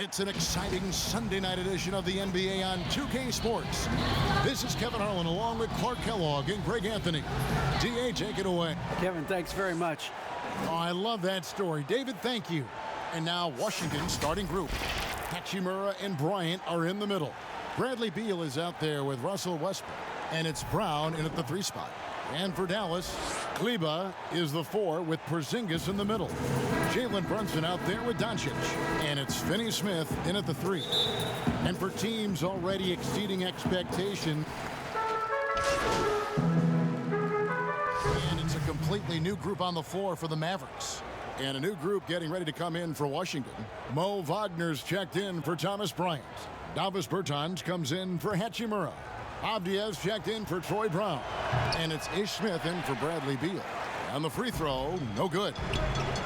It's an exciting Sunday night edition of the NBA on 2K Sports. This is Kevin Harlan along with Clark Kellogg and Greg Anthony. DA, take it away. Kevin, thanks very much. Oh, I love that story. David, thank you. And now Washington's starting group. Hachimura and Bryant are in the middle. Bradley Beal is out there with Russell Westbrook. And it's Brown in at the 3 spot. And for Dallas, Kleber is the 4 with Porzingis in the middle. Jalen Brunson out there with Doncic. And it's Finney-Smith in at the 3. And for teams already exceeding expectation, and it's a completely new group on the floor for the Mavericks. And a new group getting ready to come in for Washington. Mo Wagner's checked in for Thomas Bryant. Davis Bertans comes in for Hachimura. Avdia's checked in for Troy Brown. And it's Ish Smith in for Bradley Beal. And the free throw, no good.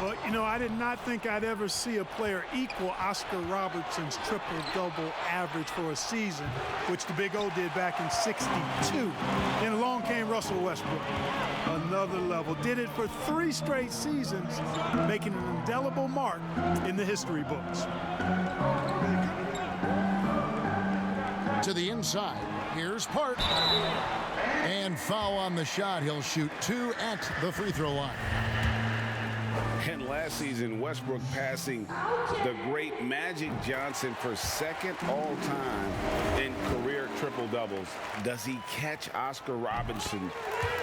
Well, you know, I did not think I'd ever see a player equal Oscar Robertson's triple-double average for a season, which the Big O did back in '62. Then along came Russell Westbrook. Another level. Did it for 3 straight seasons, making an indelible mark in the history books. To the inside. Here's Park. And foul on the shot. He'll shoot 2 at the free throw line. And last season, Westbrook passing the great Magic Johnson for second all-time in career triple-doubles. Does he catch Oscar Robertson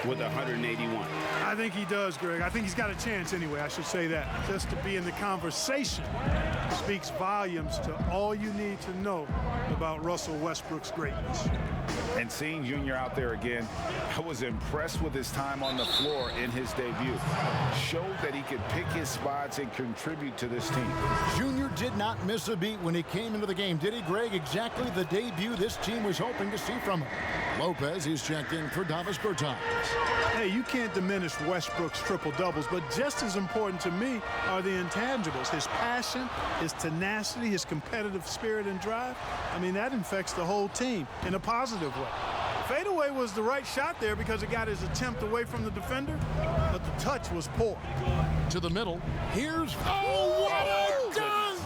with 181? I think he does, Greg. I think he's got a chance anyway, I should say that. Just to be in the conversation speaks volumes to all you need to know about Russell Westbrook's greatness. And seeing Junior out there again, I was impressed with his time on the floor in his debut. Showed that he could pick his spots and contribute to this team. Junior did not miss a beat when he came into the game, did he, Greg? Exactly the debut this team was hoping to see from him. Lopez is checked in for Davis Bertans. Hey, you can't diminish Westbrook's triple-doubles, but just as important to me are the intangibles. His passion, his tenacity, his competitive spirit and drive. I mean, that infects the whole team in a positive way. Fadeaway was the right shot there because it got his attempt away from the defender, but the touch was poor. To the middle. Here's... Oh, what a dunk!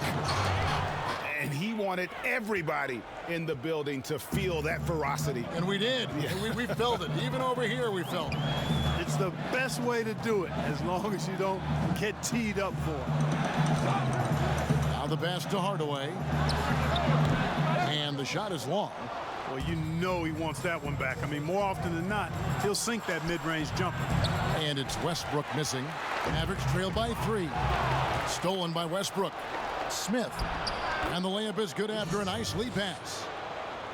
And he wanted everybody in the building to feel that ferocity. And we did. Yeah. We felt it. Even over here, we felt it. It's the best way to do it, as long as you don't get teed up for it. Now the pass to Hardaway. And the shot is long. Well, you know he wants that one back. I mean, more often than not, he'll sink that mid-range jumper. And it's Westbrook missing. Mavericks trail by 3. Stolen by Westbrook. Smith. And the layup is good after a nice lead pass.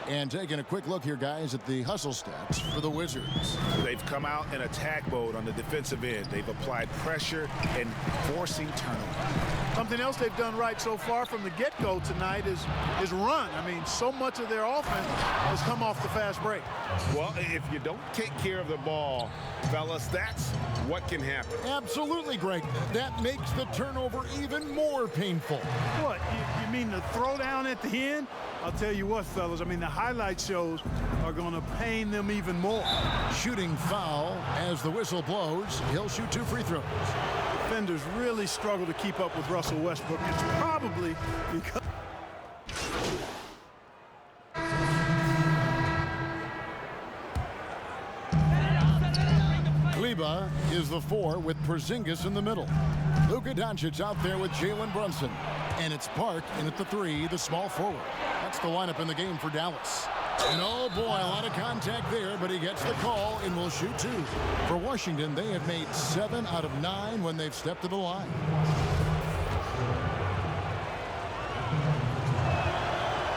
And taking a quick look here, guys, at the hustle stats for the Wizards. They've come out in attack mode on the defensive end. They've applied pressure and forcing turnovers. Something else they've done right so far from the get-go tonight is run. I mean, so much of their offense has come off the fast break. Well, if you don't take care of the ball, fellas, that's what can happen. Absolutely, Greg. That makes the turnover even more painful. What, you mean the throwdown at the end? I'll tell you what, fellas, I mean, the highlight shows are going to pain them even more. Shooting foul as the whistle blows. He'll shoot 2 free throws. Defenders really struggle to keep up with Russell Westbrook. It's probably because... Kleber is the 4 with Porzingis in the middle. Luka Doncic out there with Jalen Brunson. And it's Park in at the 3, the small forward. That's the lineup in the game for Dallas. And oh boy, a lot of contact there, but he gets the call and will shoot 2. For Washington, they have made 7 out of 9 when they've stepped to the line.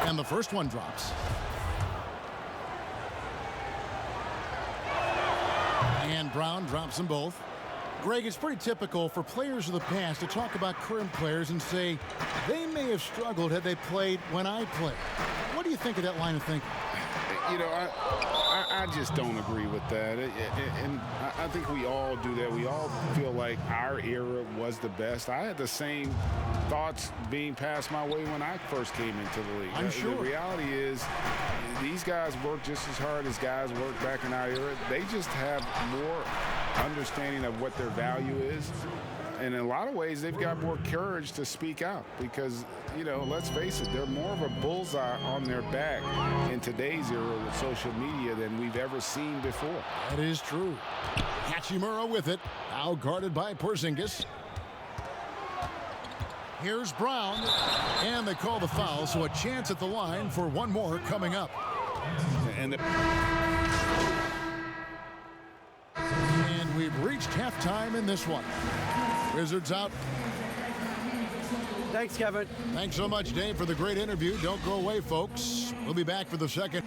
And the first one drops. And Brown drops them both. Greg, it's pretty typical for players of the past to talk about current players and say they may have struggled had they played when I played. What do you think of that line of thinking? You know, I just don't agree with that. And I think we all do that. We all feel like our era was the best. I had the same thoughts being passed my way when I first came into the league. I'm sure. The reality is these guys work just as hard as guys worked back in our era. They just have more understanding of what their value is. in a lot of ways, they've got more courage to speak out because, you know, let's face it, they're more of a bullseye on their back in today's era with social media than we've ever seen before. That is true. Hachimura with it, now guarded by Porzingis. Here's Brown, and they call the foul, so a chance at the line for one more coming up. And we've reached halftime in this one. Wizards out. Thanks, Kevin. Thanks so much, Dave, for the great interview. Don't go away, folks. We'll be back for the second.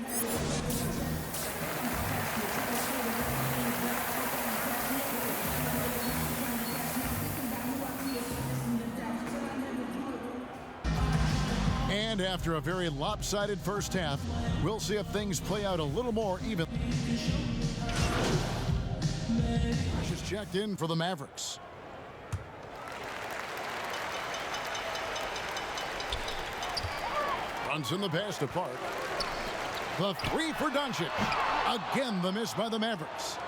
And after a very lopsided first half, we'll see if things play out a little more even. Just checked in for the Mavericks. Brunson the pass to Park. The three for Doncic. Again, the miss by the Mavericks.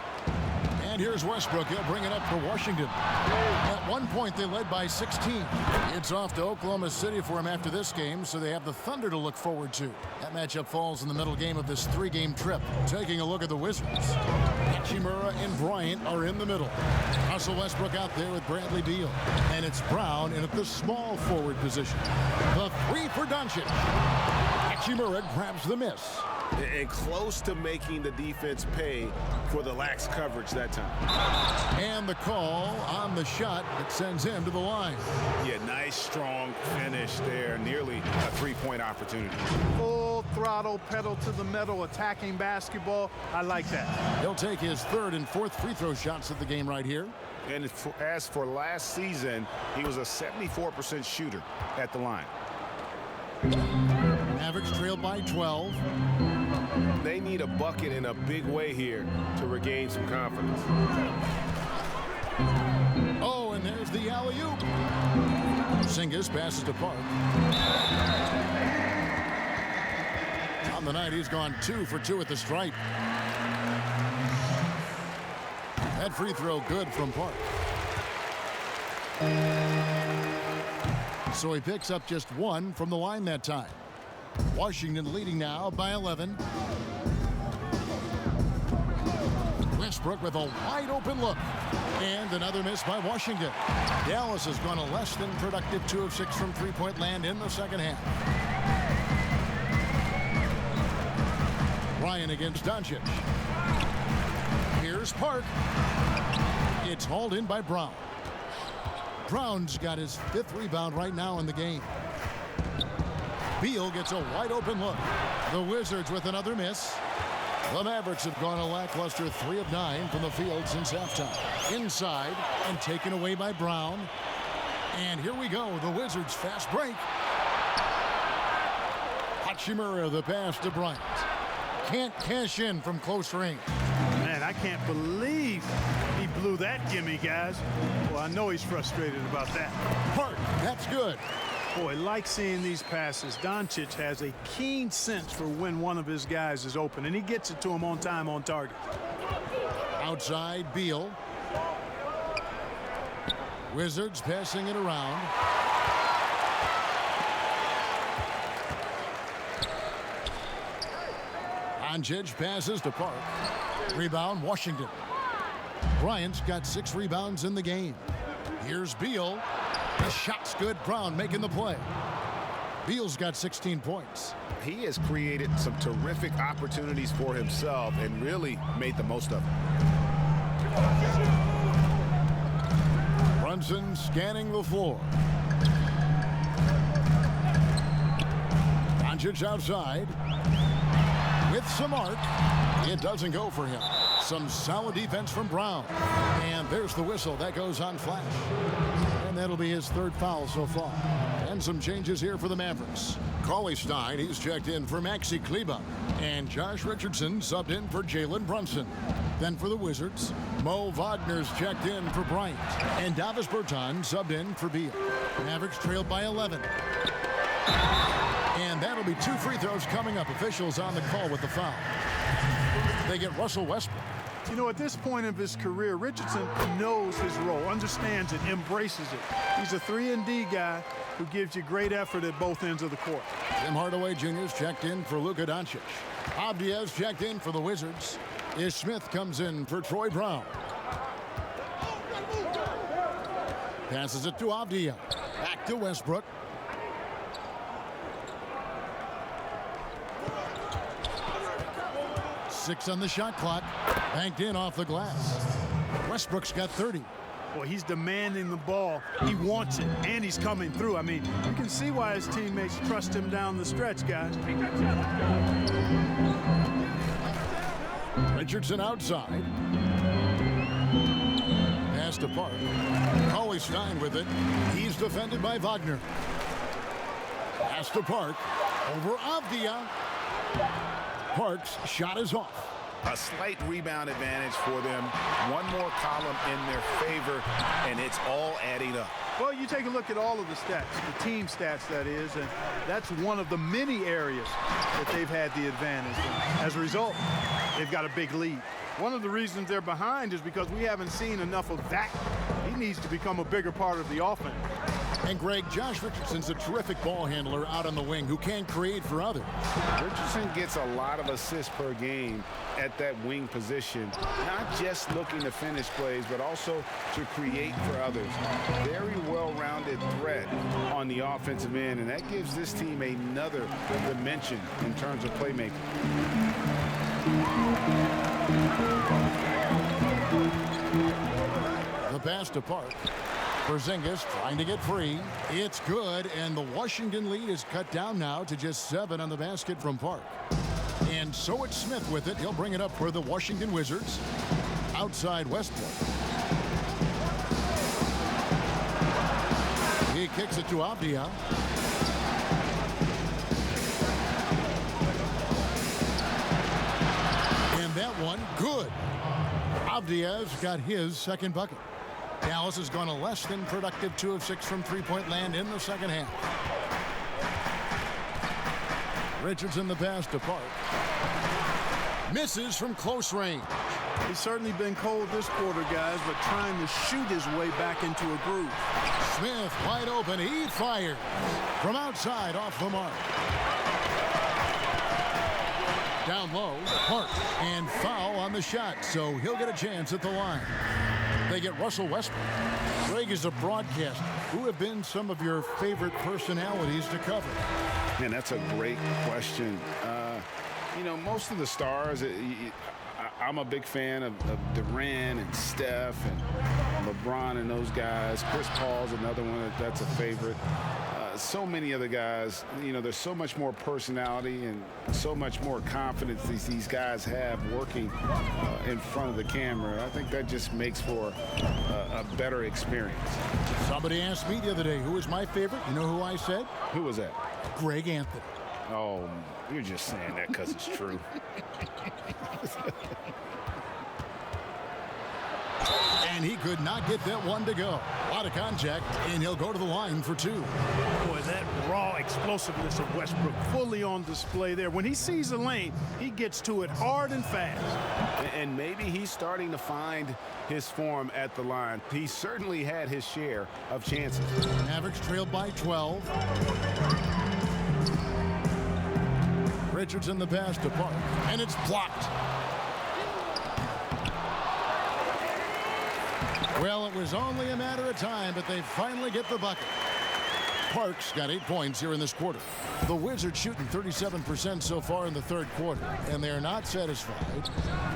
And here's Westbrook. He'll bring it up for Washington. At one point, they led by 16. It's off to Oklahoma City for him after this game, so they have the Thunder to look forward to. That matchup falls in the middle game of this three-game trip. Taking a look at the Wizards. Hachimura and Bryant are in the middle. Russell Westbrook out there with Bradley Beal. And it's Brown in at the small forward position. The three for Doncic. Hachimura grabs the miss. And close to making the defense pay for the lax coverage that time. And the call on the shot that sends him to the line. Yeah, nice, strong finish there. Nearly a three-point opportunity. Full throttle, pedal to the metal, attacking basketball. I like that. He'll take his third and fourth free throw shots at the game right here. And as for last season, he was a 74% shooter at the line. Mavericks trailed by 12. They need a bucket in a big way here to regain some confidence. Oh, and there's the alley-oop. Porzingis passes to Park. On the night, he's gone 2 for 2 at the stripe. That free throw good from Park. So he picks up just 1 from the line that time. Washington leading now by 11. Westbrook with a wide open look. And another miss by Washington. Dallas has gone a less than productive 2 of 6 from three-point land in the second half. Ryan against Doncic. Here's Park. It's hauled in by Brown. Brown's got his 5th rebound right now in the game. Beal gets a wide open look. The Wizards with another miss. The Mavericks have gone a lackluster 3 of 9 from the field since halftime. Inside and taken away by Brown. And here we go, the Wizards fast break. Hachimura the pass to Bryant. Can't cash in from close range. Man, I can't believe he blew that gimme, guys. Well, I know he's frustrated about that. Park, that's good. Boy, like seeing these passes. Doncic has a keen sense for when one of his guys is open, and he gets it to him on time, on target. Outside, Beal. Wizards passing it around. Doncic passes to Park. Rebound, Washington. Bryant's got 6 rebounds in the game. Here's Beal. The shot's good. Brown making the play. Beal's got 16 points. He has created some terrific opportunities for himself and really made the most of them. Brunson scanning the floor. Doncic outside. With some arc. It doesn't go for him. Some solid defense from Brown. And there's the whistle. That goes on flash. And that'll be his 3rd foul so far. And some changes here for the Mavericks. Cauley-Stein, he's checked in for Maxi Kleber. And Josh Richardson subbed in for Jalen Brunson. Then for the Wizards, Mo Wagner's checked in for Bryant. And Davis Bertans subbed in for Beal. Mavericks trailed by 11. And that'll be 2 free throws coming up. Officials on the call with the foul. They get Russell Westbrook. You know, at this point of his career, Richardson knows his role, understands it, embraces it. He's a 3-and-D guy who gives you great effort at both ends of the court. Tim Hardaway Jr.'s checked in for Luka Doncic. Avdia's checked in for the Wizards. Ish Smith comes in for Troy Brown. Passes it to Avdia. Back to Westbrook. Six on the shot clock. Banked in off the glass. Westbrook's got 30. Well, he's demanding the ball. He wants it, and he's coming through. I mean, you can see why his teammates trust him down the stretch, guys. Richardson outside. Pass to Park. Cauley Stein with it. He's defended by Wagner. Pass to Park. Over Avdia. Park's shot is off. A slight rebound advantage for them. One more column in their favor, and it's all adding up. Well, you take a look at all of the stats, the team stats, that is, and that's one of the many areas that they've had the advantage. And as a result, they've got a big lead. One of the reasons they're behind is because we haven't seen enough of that. He needs to become a bigger part of the offense. And Greg, Josh Richardson's a terrific ball handler out on the wing who can create for others. Richardson gets a lot of assists per game at that wing position, not just looking to finish plays, but also to create for others. Very well-rounded threat on the offensive end, and that gives this team another dimension in terms of playmaking. The pass to Park. Porzingis trying to get free. It's good, and the Washington lead is cut down now to just 7 on the basket from Park. And so it's Smith with it. He'll bring it up for the Washington Wizards. Outside Westbrook. He kicks it to Avdia. And that one, good. Avdia's got his second bucket. Dallas has gone a less than productive 2 of 6 from three-point land in the second half. Richardson the pass to Park. Misses from close range. He's certainly been cold this quarter, guys, but trying to shoot his way back into a groove. Smith wide open. He fires from outside off the mark. Down low, Park, and foul on the shot, so he'll get a chance at the line. They get Russell Westbrook. Greg, is a broadcaster. Who have been some of your favorite personalities to cover? Man, that's a great question. You know, most of the stars, I'm a big fan of Durant and Steph and LeBron and those guys. Chris Paul's another one that's a favorite. So many other guys, you know, there's so much more personality and so much more confidence these guys have working in front of the camera. I think that just makes for a better experience. Somebody asked me the other day, who was my favorite? You know who I said? Who was that? Greg Anthony. Oh, you're just saying that because it's true. And he could not get that one to go. A lot of contact, and he'll go to the line for 2. Boy, that raw explosiveness of Westbrook fully on display there. When he sees a lane, he gets to it hard and fast. And maybe he's starting to find his form at the line. He certainly had his share of chances. Mavericks trailed by 12. Richardson the pass to Park, and it's blocked. Well, it was only a matter of time, but they finally get the bucket. Park's got 8 points here in this quarter. The Wizards shooting 37% so far in the third quarter, and they're not satisfied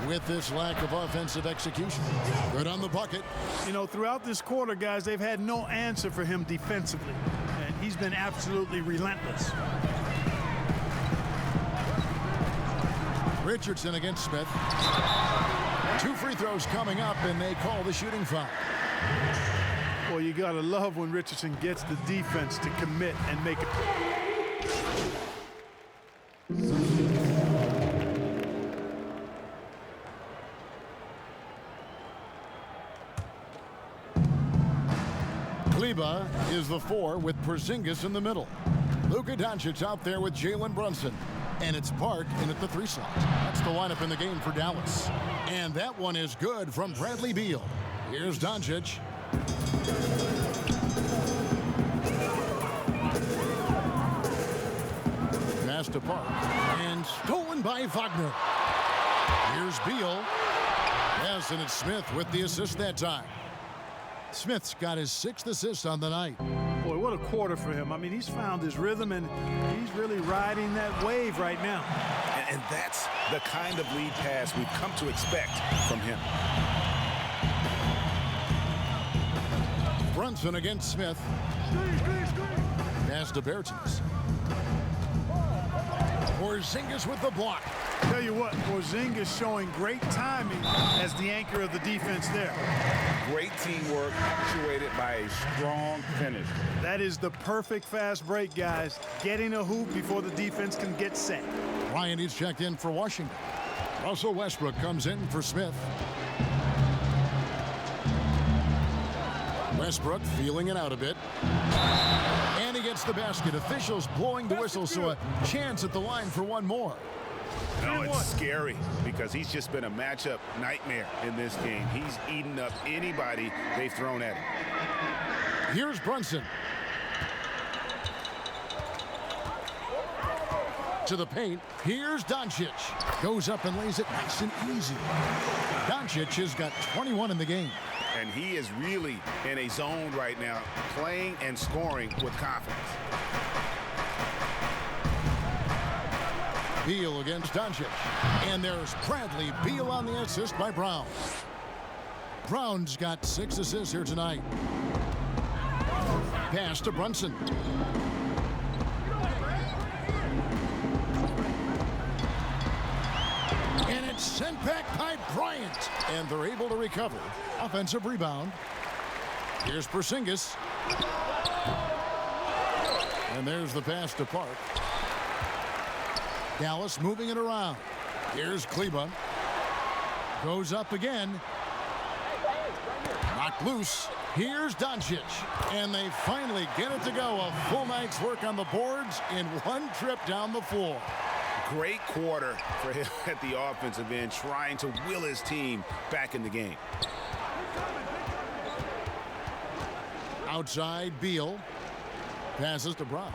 with this lack of offensive execution. Good on the bucket. You know, throughout this quarter, guys, they've had no answer for him defensively, and he's been absolutely relentless. Richardson against Smith. 2 free throws coming up, and they call the shooting foul. Well, you got to love when Richardson gets the defense to commit and make it. Kleber is the 4 with Porzingis in the middle. Luka Doncic out there with Jalen Brunson. And it's Park in at the 3 slot. That's the lineup in the game for Dallas. And that one is good from Bradley Beal. Here's Doncic. Pass to Park. And stolen by Wagner. Here's Beal. Yes, and it's Smith with the assist that time. Smith's got his 6th assist on the night. Boy, what a quarter for him. I mean, he's found his rhythm, and he's really riding that wave right now. And that's the kind of lead pass we've come to expect from him. Brunson against Smith. Pass to Bertans. Porzingis with the block. Tell you what, Porzingis showing great timing as the anchor of the defense there. Great teamwork actuated by a strong finish. That is the perfect fast break, guys. Getting a hoop before the defense can get set. Bryant is checked in for Washington. Russell Westbrook comes in for Smith. Westbrook feeling it out a bit. And he gets the basket. Officials blowing the whistle, so a chance at the line for one more. No, it's scary because he's just been a matchup nightmare in this game. He's eaten up anybody they've thrown at him. Here's Brunson. To the paint. Here's Doncic. Goes up and lays it nice and easy. Doncic has got 21 in the game. And he is really in a zone right now, playing and scoring with confidence. Beal against Doncic. And there's Bradley Beal on the assist by Brown. Brown's got 6 assists here tonight. Pass to Brunson. And it's sent back by Bryant. And they're able to recover. Offensive rebound. Here's Porzingis. And there's the pass to Park. Dallas moving it around. Here's Kleba. Goes up again. Knocked loose. Here's Doncic. And they finally get it to go. A full night's work on the boards in one trip down the floor. Great quarter for him at the offensive end, trying to will his team back in the game. Outside, Beal. Passes to Brown.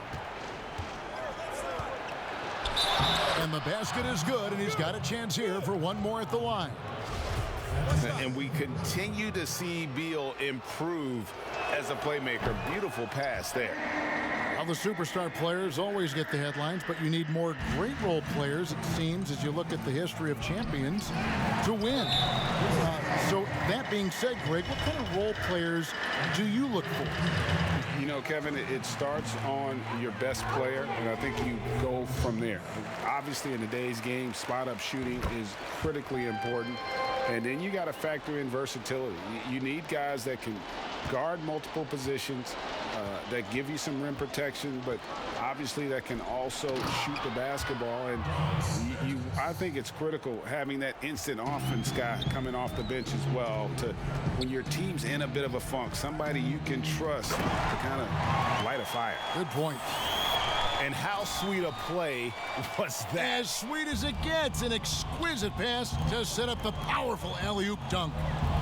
And the basket is good, and he's got a chance here for one more at the line. And we continue to see Beal improve as a playmaker. Beautiful pass there. Well, the superstar players always get the headlines, but you need more great role players, it seems, as you look at the history of champions, to win. So that being said, Greg, what kind of role players do you look for? You know, Kevin, it starts on your best player, and I think you go from there. Obviously, in today's game, spot-up shooting is critically important. And then you got to factor in versatility. You need guys that can guard multiple positions, that give you some rim protection, but obviously that can also shoot the basketball. And I think it's critical having that instant offense guy coming off the bench as well, to when your team's in a bit of a funk, somebody you can trust to kind of light a fire. Good point. And how sweet a play was that? As sweet as it gets, an exquisite pass to set up the powerful alley-oop dunk.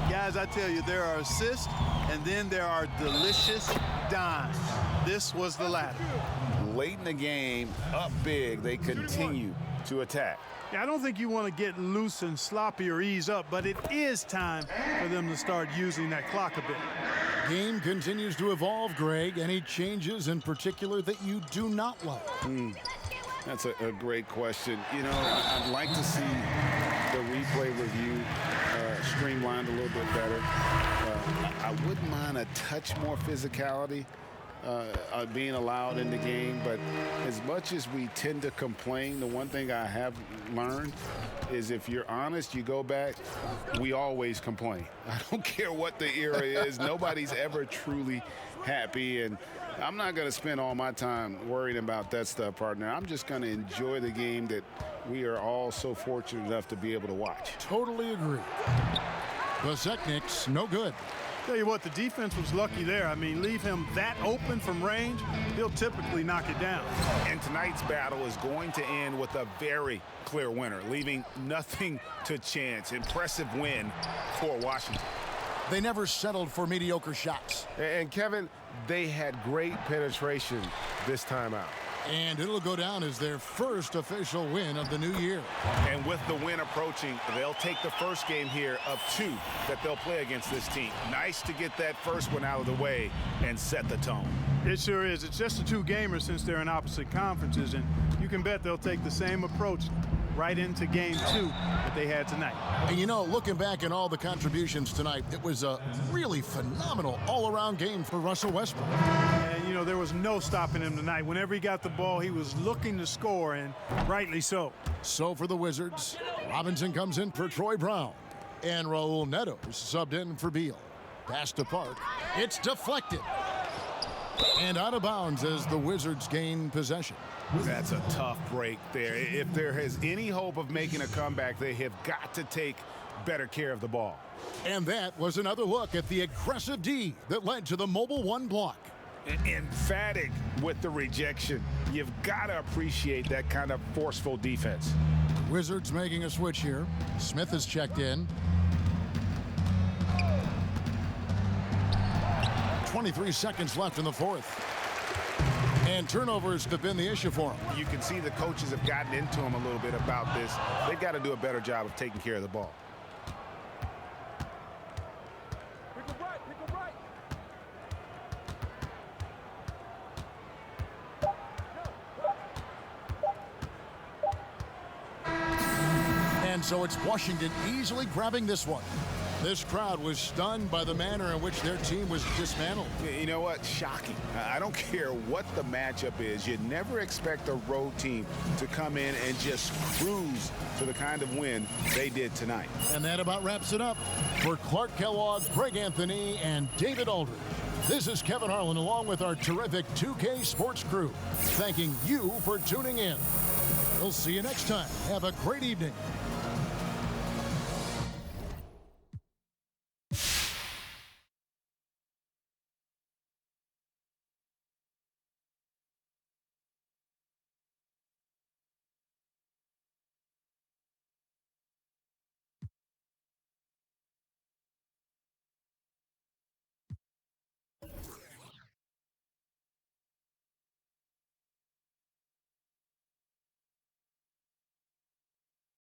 Guys, I tell you, there are assists, and then there are delicious dimes. This was the latter. Late in the game, up big, they continue to attack. Yeah, I don't think you want to get loose and sloppy or ease up, but it is time for them to start using that clock a bit. Game continues to evolve, Greg. Any changes in particular that you do not like? That's a great question. You know, I'd like to see the replay review streamlined a little bit better. I wouldn't mind a touch more physicality being allowed in the game, but as much as we tend to complain, the one thing I have learned is if you're honest, you go back, we always complain. I don't care what the era is. Nobody's ever truly happy, and I'm not going to spend all my time worrying about that stuff, partner. I'm just going to enjoy the game that we are all so fortunate enough to be able to watch. Totally agree. The Zekniks, no good. Tell you what, the defense was lucky there. I mean, leave him that open from range, he'll typically knock it down. And tonight's battle is going to end with a very clear winner, leaving nothing to chance. Impressive win for Washington. They never settled for mediocre shots. And Kevin, they had great penetration this time out. And it'll go down as their first official win of the new year. And with the win approaching, they'll take the first game here of 2 that they'll play against this team. Nice to get that first one out of the way and set the tone. It sure is. It's just a 2-gamer since they're in opposite conferences, and you can bet they'll take the same approach right into game 2 that they had tonight. And you know, looking back at all the contributions tonight, it was a really phenomenal all-around game for Russell Westbrook. And, you know, there was no stopping him tonight. Whenever he got the ball, he was looking to score, and rightly so. So for the Wizards, Robinson comes in for Troy Brown. And Raul Neto subbed in for Beal. Pass to Park. It's deflected. And out of bounds as the Wizards gain possession. That's a tough break there. If there is any hope of making a comeback, they have got to take better care of the ball. And that was another look at the aggressive D that led to the Mobile One block. Emphatic with the rejection. You've got to appreciate that kind of forceful defense. Wizards making a switch here. Smith is checked in. 23 seconds left in the fourth. And turnovers have been the issue for him. You can see the coaches have gotten into him a little bit about this. They've got to do a better job of taking care of the ball. And so it's Washington easily grabbing this one. This crowd was stunned by the manner in which their team was dismantled. You know what? Shocking. I don't care what the matchup is. You never expect a road team to come in and just cruise to the kind of win they did tonight. And that about wraps it up. For Clark Kellogg, Greg Anthony, and David Aldridge, this is Kevin Harlan along with our terrific 2K Sports crew, thanking you for tuning in. We'll see you next time. Have a great evening.